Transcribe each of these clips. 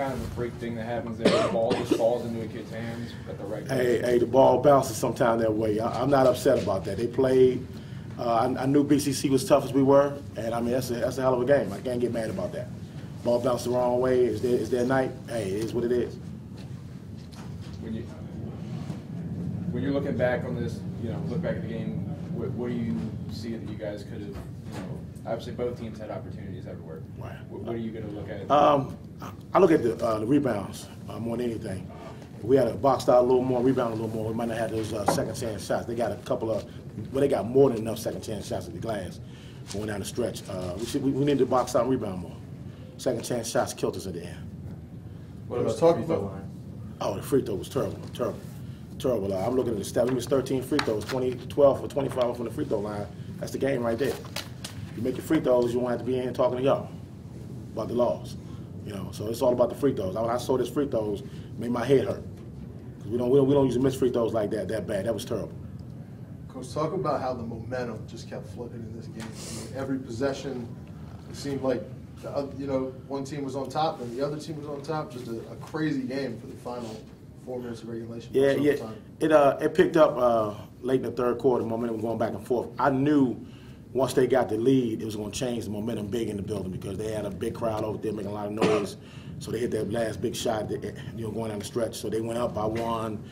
kind of a freak thing that happens there? The ball just falls into a kid's hands at the right time? Hey, the ball bounces sometimes that way. I'm not upset about that. They played. I knew BCC was tough as we were, and I mean that's a hell of a game. I can't get mad about that. Ball bounced the wrong way. Is their night? Hey, it is what it is. When you're looking back on this, look back at the game, what do you see that you guys could have, obviously both teams had opportunities everywhere. Right. What are you going to look at? I look at the rebounds more than anything. If we had a boxed out a little more, rebound a little more, we might not have those second chance shots. They got a couple of, they got more than enough second chance shots at the glass going down the stretch. We need to box out and rebound more. Second chance shots killed us at the end. What about the free throw line? Oh, the free throw was terrible. I'm looking at the stats. We missed 13 free throws, 12 for 25 from the free throw line. That's the game right there. You make your free throws, you won't have to be in here talking to y'all about the laws. So it's all about the free throws. When I saw this free throws, it made my head hurt. Because we don't usually miss free throws like that bad. That was terrible. Coach, talk about how the momentum just kept flipping in this game. Every possession, it seemed like one team was on top and the other team was on top. Just a crazy game for the final 4 minutes of regulation. Yeah. It picked up late in the third quarter. Momentum was going back and forth. I knew once they got the lead, it was going to change the momentum big in the building because they had a big crowd over there making a lot of noise. So they hit that last big shot, going down the stretch. So they went up by 1.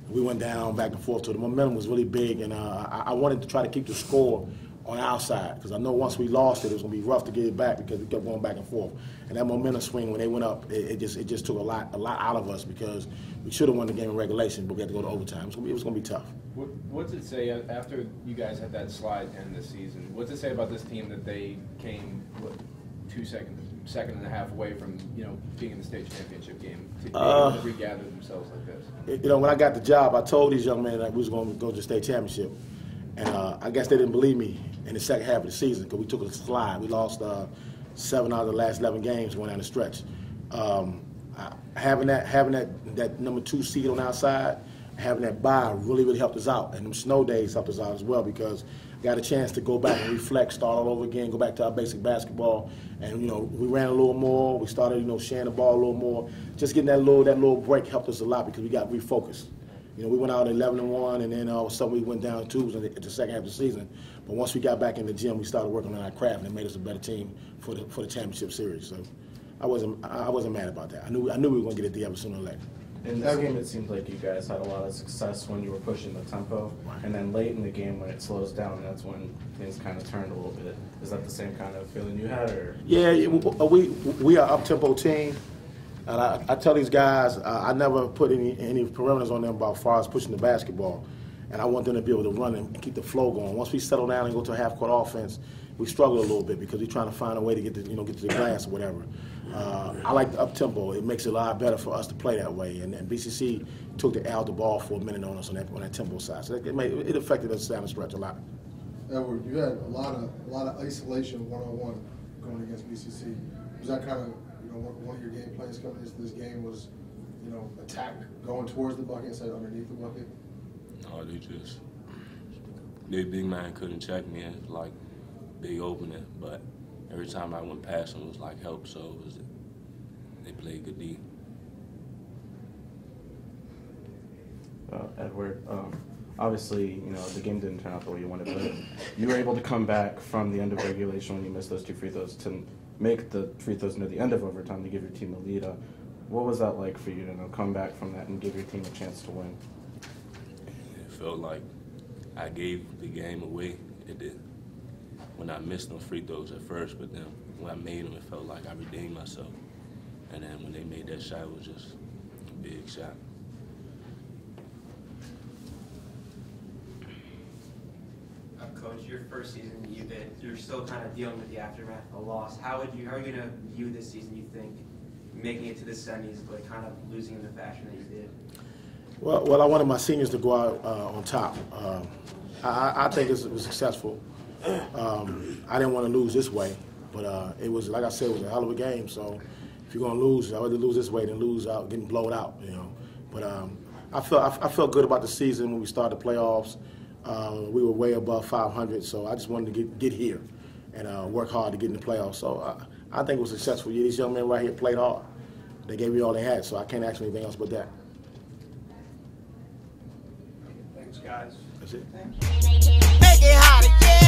We went down back and forth. So the momentum was really big, and I wanted to try to keep the score on our side because I know once we lost it was going to be rough to get it back because we kept going back and forth. And that momentum swing when they went up, it just took a lot out of us because we should have won the game in regulation, but we had to go to overtime. It was going to be tough. What's it say after you guys had that slide end this season? What's it say about this team that they came 2 seconds, second and a half away from being in the state championship game to be able to regather themselves like this? When I got the job, I told these young men that we was going to go to the state championship, and I guess they didn't believe me in the second half of the season because we took a slide. We lost 7 out of the last 11 games going down the stretch. Having that number 2 seed on our side, having that bye really helped us out, and them snow days helped us out as well because I got a chance to go back and reflect, start all over again, go back to our basic basketball, and we ran a little more. We started sharing the ball a little more. Just getting that little break helped us a lot because we got refocused. We went out 11-1, and then all of a sudden we went down 2s at the second half of the season. But once we got back in the gym, we started working on our craft, and it made us a better team for the championship series. So I wasn't mad about that. I knew we were going to get it together sooner or later. In this game, it seemed like you guys had a lot of success when you were pushing the tempo, and then late in the game when it slows down, that's when things kind of turned a little bit. Is that the same kind of feeling you had, or? Yeah, we are an up-tempo team, and I tell these guys I never put any parameters on them about far as pushing the basketball, and I want them to be able to run and keep the flow going. Once we settle down and go to a half-court offense, we struggle a little bit because we're trying to find a way to get to the glass or whatever. I like the up-tempo. It makes it a lot better for us to play that way. And BCC took the ball for a minute on us on that tempo side. So it affected us down the stretch a lot. Edward, you had a lot of isolation one-on-one going against BCC. Was that kind of one of your game plans coming into this game was attack going towards the bucket instead of underneath the bucket? No, their big man couldn't check me. It was like big opening, but every time I went past them, it was like help, so they played good D. Edward, obviously, the game didn't turn out the way you wanted, but you were able to come back from the end of regulation when you missed those 2 free throws to make the free throws near the end of overtime to give your team the lead. What was that like for you to come back from that and give your team a chance to win? It felt like I gave the game away. It did. When I missed them free throws at first, but then when I made them, it felt like I redeemed myself. And then when they made that shot, it was just a big shot. Coach, your first season, you're still kind of dealing with the aftermath of the loss. How are you going to view this season, you think, making it to the semis, but kind of losing in the fashion that you did? Well, I wanted my seniors to go out on top. I think it was successful. I didn't want to lose this way, but it was, like I said, it was a hell of a game. So if you're going to lose, I'd rather lose this way than lose out, getting blown out, But I felt good about the season when we started the playoffs. We were way above 500, so I just wanted to get here and work hard to get in the playoffs. So I think it was a successful year. These young men right here played hard. They gave me all they had, so I can't ask for anything else but that. Thanks, guys. That's it. Make it hotter, yeah.